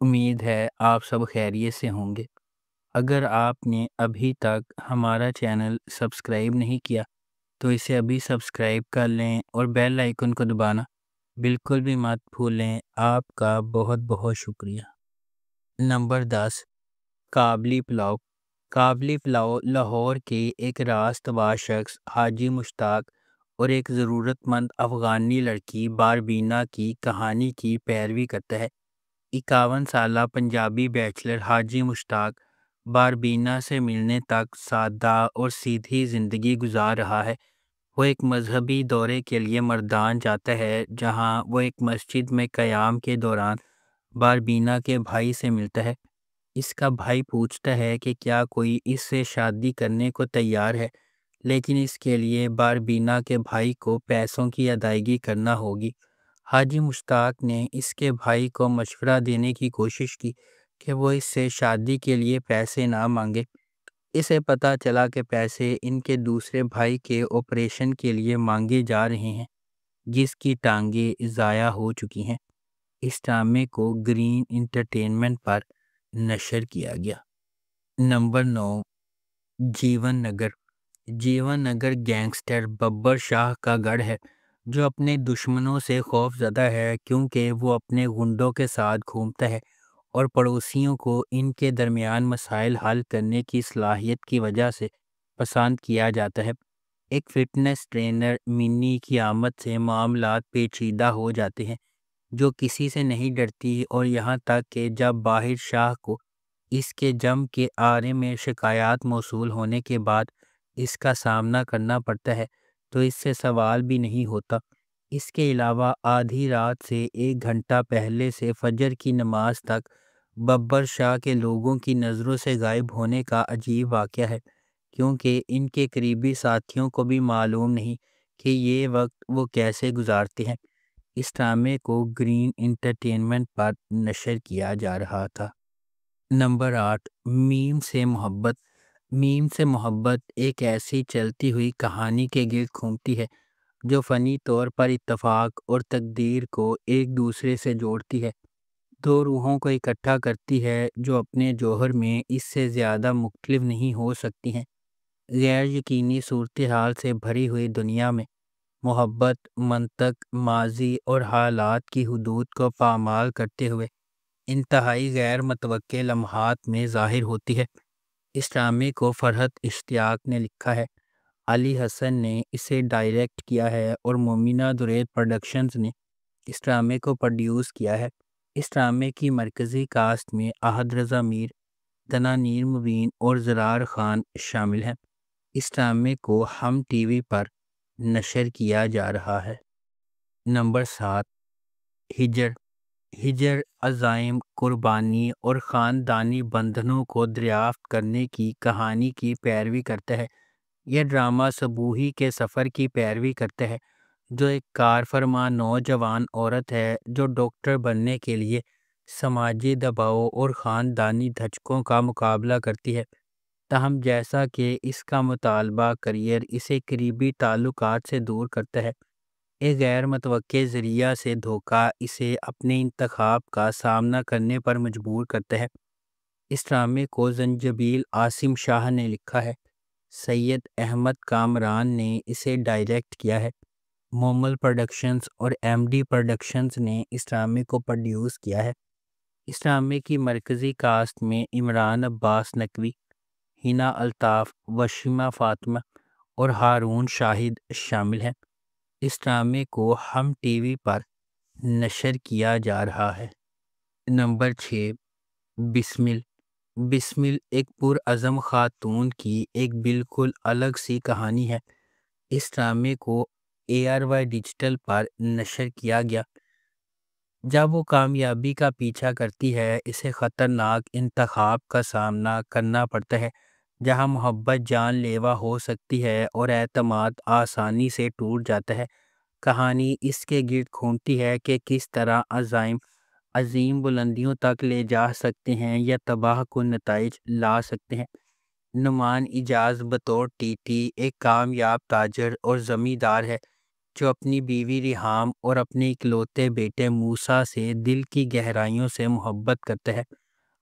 امید ہے آپ سب خیریت سے ہوں گے۔ اگر آپ نے ابھی تک ہمارا چینل سبسکرائب نہیں کیا تو اسے ابھی سبسکرائب کر لیں اور بیل آئیکن کو دبانا بالکل بھی مت بھولیں۔ آپ کا بہت بہت شکریہ۔ نمبر 10، کابلی پلاؤ۔ کابلی پلاؤ لاہور کے ایک راست باز شخص حاجی مشتاق اور ایک ضرورت مند افغانی لڑکی باربینا کی کہانی کی پیروی کرتا ہے۔ 51 سالہ پنجابی بیچلر حاجی مشتاق باربینا سے ملنے تک سادہ اور سیدھی زندگی گزار رہا ہے۔ وہ ایک مذہبی دورے کے لیے مردان جاتا ہے جہاں وہ ایک مسجد میں قیام کے دوران باربینا کے بھائی سے ملتا ہے۔ اس کا بھائی پوچھتا ہے کہ کیا کوئی اس سے شادی کرنے کو تیار ہے، لیکن اس کے لیے باربینا کے بھائی کو پیسوں کی ادائیگی کرنا ہوگی۔ حاجی مشتاق نے اس کے بھائی کو مشورہ دینے کی کوشش کی کہ وہ اس سے شادی کے لیے پیسے نہ مانگے۔ اسے پتہ چلا کہ پیسے ان کے دوسرے بھائی کے آپریشن کے لیے مانگے جا رہے ہیں، جس کی ٹانگیں ضائع ہو چکی ہیں۔ اس ڈرامے کو گرین انٹرٹینمنٹ پر نشر کیا گیا۔ نمبر 9، جیون نگر۔ جیون نگر گینگسٹر ببر شاہ کا گڑھ ہے جو اپنے دشمنوں سے خوف زدہ ہے کیونکہ وہ اپنے غنڈوں کے ساتھ گھومتا ہے اور پڑوسیوں کو ان کے درمیان مسائل حل کرنے کی صلاحیت کی وجہ سے پسند کیا جاتا ہے۔ ایک فٹنس ٹرینر منی کی آمد سے معاملات پیچیدہ ہو جاتے ہیں، جو کسی سے نہیں ڈرتی، اور یہاں تک کہ جب باہر شاہ کو اس کے جم کے آرے میں شکایات موصول ہونے کے بعد اس کا سامنا کرنا پڑتا ہے تو اس سے سوال بھی نہیں ہوتا۔ اس کے علاوہ آدھی رات سے 1 گھنٹہ پہلے سے فجر کی نماز تک ببر شاہ کے لوگوں کی نظروں سے غائب ہونے کا عجیب واقعہ ہے، کیونکہ ان کے قریبی ساتھیوں کو بھی معلوم نہیں کہ یہ وقت وہ کیسے گزارتے ہیں۔ اس ڈرامے کو گرین انٹرٹینمنٹ پر نشر کیا جا رہا تھا۔ نمبر 8، میم سے محبت۔ میم سے محبت ایک ایسی چلتی ہوئی کہانی کے گرد گھومتی ہے جو فنی طور پر اتفاق اور تقدیر کو ایک دوسرے سے جوڑتی ہے، دو روحوں کو اکٹھا کرتی ہے جو اپنے جوہر میں اس سے زیادہ مختلف نہیں ہو سکتی ہیں۔ غیر یقینی صورتحال سے بھری ہوئی دنیا میں محبت منطق، ماضی اور حالات کی حدود کو پامال کرتے ہوئے انتہائی غیر متوقع لمحات میں ظاہر ہوتی ہے۔ اس ڈرامے کو فرحت اشتیاق نے لکھا ہے، علی حسن نے اسے ڈائریکٹ کیا ہے اور مومنہ درید پروڈکشنز نے اس ڈرامے کو پروڈیوس کیا ہے۔ اس ڈرامے کی مرکزی کاسٹ میں احد رضا میر، دنانیر مبین اور زرار خان شامل ہیں۔ اس ڈرامے کو ہم ٹی وی پر نشر کیا جا رہا ہے۔ نمبر 7، ہجر۔ ہجر عزائم، قربانی اور خاندانی بندھنوں کو دریافت کرنے کی کہانی کی پیروی کرتا ہے۔ یہ ڈرامہ سبوہی کے سفر کی پیروی کرتا ہے، جو ایک کارفرما نوجوان عورت ہے جو ڈاکٹر بننے کے لیے سماجی دباؤ اور خاندانی دھچکوں کا مقابلہ کرتی ہے۔ تاہم جیسا کہ اس کا مطالبہ کریئر اسے قریبی تعلقات سے دور کرتا ہے، ایک غیر متوقع ذریعہ سے دھوکہ اسے اپنے انتخاب کا سامنا کرنے پر مجبور کرتا ہے۔ اس ڈرامے کو زنجبیل عاصم شاہ نے لکھا ہے، سید احمد کامران نے اسے ڈائریکٹ کیا ہے، مومل پروڈکشنز اور ایم ڈی پروڈکشنز نے اس ڈرامے کو پروڈیوس کیا ہے۔ اس ڈرامے کی مرکزی کاسٹ میں عمران عباس نقوی، ہنا الطاف، وشیمہ فاطمہ اور ہارون شاہد شامل ہیں۔ اس ڈرامے کو ہم ٹی وی پر نشر کیا جا رہا ہے۔ نمبر 6، بسمل۔ بسمل ایک پرعزم خاتون کی ایک بالکل الگ سی کہانی ہے۔ اس ڈرامے کو اے آر وائی ڈیجیٹل پر نشر کیا گیا۔ جب وہ کامیابی کا پیچھا کرتی ہے، اسے خطرناک انتخاب کا سامنا کرنا پڑتا ہے جہاں محبت جان لیوا ہو سکتی ہے اور اعتماد آسانی سے ٹوٹ جاتا ہے۔ کہانی اس کے گرد گھومتی ہے کہ کس طرح عزائم عظیم بلندیوں تک لے جا سکتے ہیں یا تباہ کن نتائج لا سکتے ہیں۔ نعمان اجاز بطور ٹی ٹی ایک کامیاب تاجر اور زمیندار ہے جو اپنی بیوی ریحام اور اپنے اکلوتے بیٹے موسیٰ سے دل کی گہرائیوں سے محبت کرتا ہے۔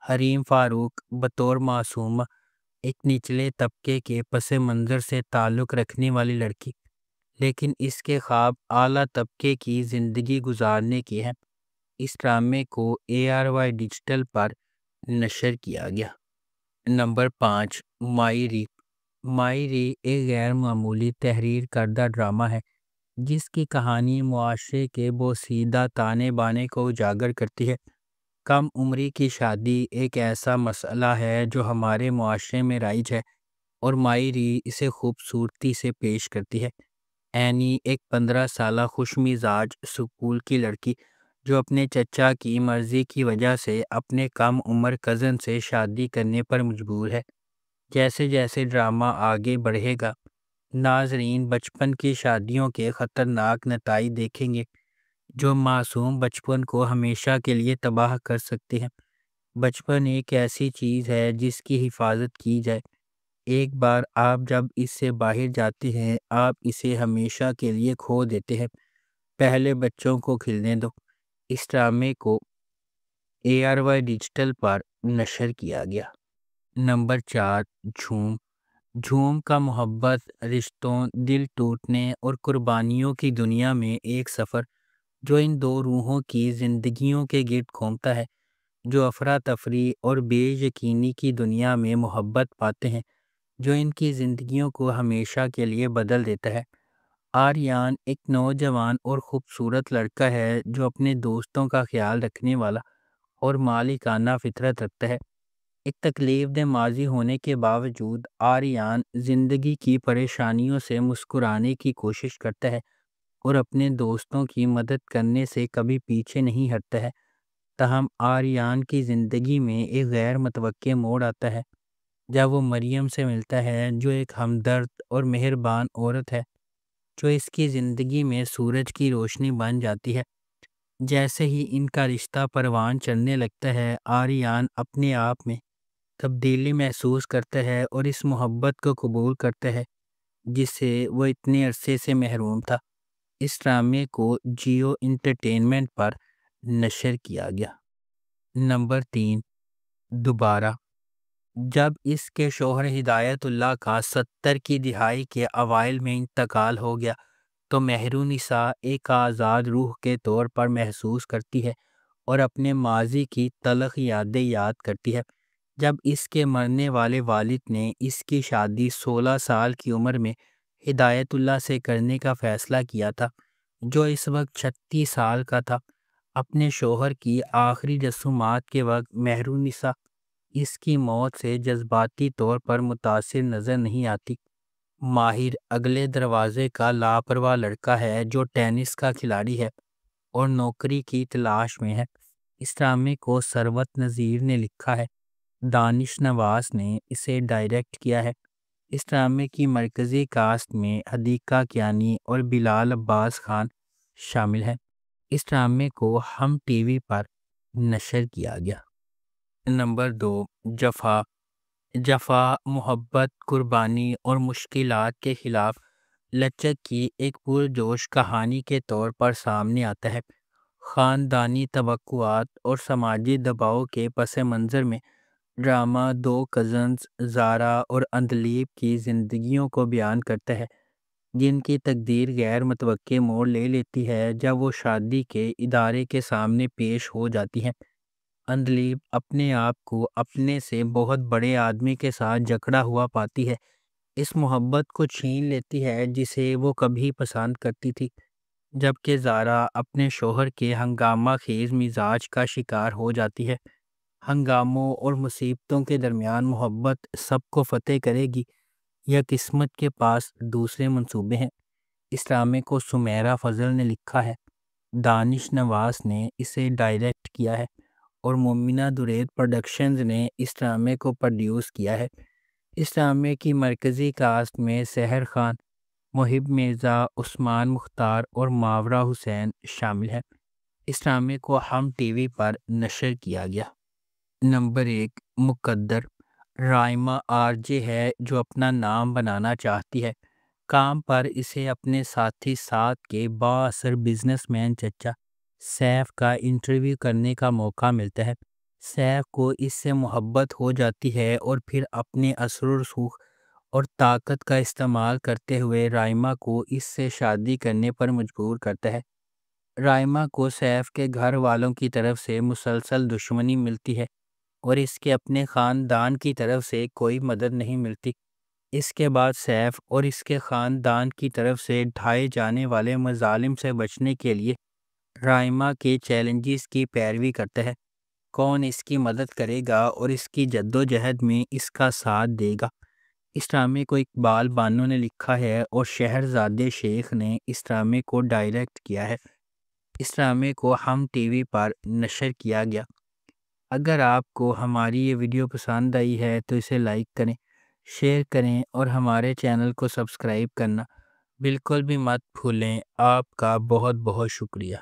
حریم فاروق بطور معصومہ ایک نچلے طبقے کے پس منظر سے تعلق رکھنے والی لڑکی، لیکن اس کے خواب اعلیٰ طبقے کی زندگی گزارنے کے ہیں۔ اس ڈرامے کو ARY ڈیجیٹل پر نشر کیا گیا۔ نمبر 5، مائی ری ایک غیر معمولی تحریر کردہ ڈرامہ ہے جس کی کہانی معاشرے کے بوسیدہ تانے بانے کو اجاگر کرتی ہے۔ کم عمری کی شادی ایک ایسا مسئلہ ہے جو ہمارے معاشرے میں رائج ہے، اور مائی ری اسے خوبصورتی سے پیش کرتی ہے۔ اینی ایک 15 سالہ خوش مزاج سکول کی لڑکی جو اپنے چچا کی مرضی کی وجہ سے اپنے کم عمر کزن سے شادی کرنے پر مجبور ہے۔ جیسے جیسے ڈرامہ آگے بڑھے گا، ناظرین بچپن کی شادیوں کے خطرناک نتائج دیکھیں گے جو معصوم بچپن کو ہمیشہ کے لیے تباہ کر سکتے ہیں۔ بچپن ایک ایسی چیز ہے جس کی حفاظت کی جائے۔ ایک بار آپ جب اس سے باہر جاتے ہیں، آپ اسے ہمیشہ کے لیے کھو دیتے ہیں۔ پہلے بچوں کو کھلنے دو۔ اس ڈرامے کو ARY ڈیجیٹل پر نشر کیا گیا۔ نمبر 4، جھوم کا محبت، رشتوں، دل ٹوٹنے اور قربانیوں کی دنیا میں ایک سفر جو ان دو روحوں کی زندگیوں کے گرد گھومتا ہے، جو افراتفری اور بے یقینی کی دنیا میں محبت پاتے ہیں، جو ان کی زندگیوں کو ہمیشہ کے لیے بدل دیتا ہے۔ آریان ایک نوجوان اور خوبصورت لڑکا ہے جو اپنے دوستوں کا خیال رکھنے والا اور مالکانہ فطرت رکھتا ہے۔ ایک تکلیف دہ ماضی ہونے کے باوجود آریان زندگی کی پریشانیوں سے مسکرانے کی کوشش کرتا ہے اور اپنے دوستوں کی مدد کرنے سے کبھی پیچھے نہیں ہٹتا ہے۔ تاہم آریان کی زندگی میں ایک غیر متوقع موڑ آتا ہے جب وہ مریم سے ملتا ہے، جو ایک ہمدرد اور مہربان عورت ہے جو اس کی زندگی میں سورج کی روشنی بن جاتی ہے۔ جیسے ہی ان کا رشتہ پروان چڑھنے لگتا ہے، آریان اپنے آپ میں تبدیلی محسوس کرتا ہے اور اس محبت کو قبول کرتا ہے جس سے وہ اتنے عرصے سے محروم تھا۔ اس ڈرامے کو جیو انٹرٹینمنٹ پر نشر کیا گیا۔ نمبر 3، دوبارہ۔ جب اس کے شوہر ہدایت اللہ کا 70 کی دہائی کے اوائل میں انتقال ہو گیا تو مہرونسا ایک آزاد روح کے طور پر محسوس کرتی ہے اور اپنے ماضی کی تلخ یادیں یاد کرتی ہے۔ جب اس کے مرنے والے والد نے اس کی شادی 16 سال کی عمر میں ہدایت اللہ سے کرنے کا فیصلہ کیا تھا، جو اس وقت 36 سال کا تھا، اپنے شوہر کی آخری رسومات کے وقت مہرونسا اس کی موت سے جذباتی طور پر متاثر نظر نہیں آتی۔ ماہر اگلے دروازے کا لاپرواہ لڑکا ہے جو ٹینس کا کھلاڑی ہے اور نوکری کی تلاش میں ہے۔ اس ڈرامے کو ثروت نذیر نے لکھا ہے، دانش نواز نے اسے ڈائریکٹ کیا ہے۔ اس ڈرامے کی مرکزی کاسٹ میں حدیقہ کیانی اور بلال عباس خان شامل ہیں۔ اس ڈرامے کو ہم ٹی وی پر نشر کیا گیا۔ نمبر 2، جفا محبت، قربانی اور مشکلات کے خلاف لچک کی ایک پرجوش کہانی کے طور پر سامنے آتا ہے۔ خاندانی توقعات اور سماجی دباؤ کے پس منظر میں ڈرامہ دو کزنز زارا اور اندلیب کی زندگیوں کو بیان کرتا ہے جن کی تقدیر غیر متوقع موڑ لے لیتی ہے جب وہ شادی کے ادارے کے سامنے پیش ہو جاتی ہیں۔ اندلیب اپنے آپ کو اپنے سے بہت بڑے آدمی کے ساتھ جکڑا ہوا پاتی ہے، اس محبت کو چھین لیتی ہے جسے وہ کبھی پسند کرتی تھی، جبکہ زارا اپنے شوہر کے ہنگامہ خیز مزاج کا شکار ہو جاتی ہے۔ ہنگاموں اور مصیبتوں کے درمیان محبت سب کو فتح کرے گی یا قسمت کے پاس دوسرے منصوبے ہیں؟ اس ڈرامے کو سمیرہ فضل نے لکھا ہے، دانش نواز نے اسے ڈائریکٹ کیا ہے اور مومنہ درید پروڈکشنز نے اس ڈرامے کو پروڈیوس کیا ہے۔ اس ڈرامے کی مرکزی کاسٹ میں سحر خان، محب مرزا، عثمان مختار اور ماورا حسین شامل ہیں۔ اس ڈرامے کو ہم ٹی وی پر نشر کیا گیا۔ نمبر 1، مقدر۔ رائمہ RJ ہے جو اپنا نام بنانا چاہتی ہے کام پر اسے اپنے ساتھی ساتھ کے بااثر بزنس مین چچا سیف کا انٹرویو کرنے کا موقع ملتا ہے۔ سیف کو اس سے محبت ہو جاتی ہے اور پھر اپنے اثر و رسوخ اور طاقت کا استعمال کرتے ہوئے رائما کو اس سے شادی کرنے پر مجبور کرتا ہے۔ رائما کو سیف کے گھر والوں کی طرف سے مسلسل دشمنی ملتی ہے اور اس کے اپنے خاندان کی طرف سے کوئی مدد نہیں ملتی۔ اس کے بعد سیف اور اس کے خاندان کی طرف سے ڈھائے جانے والے مظالم سے بچنے کے لیے رائما کے چیلنجز کی پیروی کرتا ہے۔ کون اس کی مدد کرے گا اور اس کی جدوجہد میں اس کا ساتھ دے گا؟ اس ڈرامے کو اقبال بانو نے لکھا ہے اور شہرزاد شیخ نے اس ڈرامے کو ڈائریکٹ کیا ہے۔ اس ڈرامے کو ہم ٹی وی پر نشر کیا گیا۔ اگر آپ کو ہماری یہ ویڈیو پسند آئی ہے تو اسے لائک کریں، شیئر کریں اور ہمارے چینل کو سبسکرائب کرنا بالکل بھی مت بھولیں۔ آپ کا بہت بہت شکریہ۔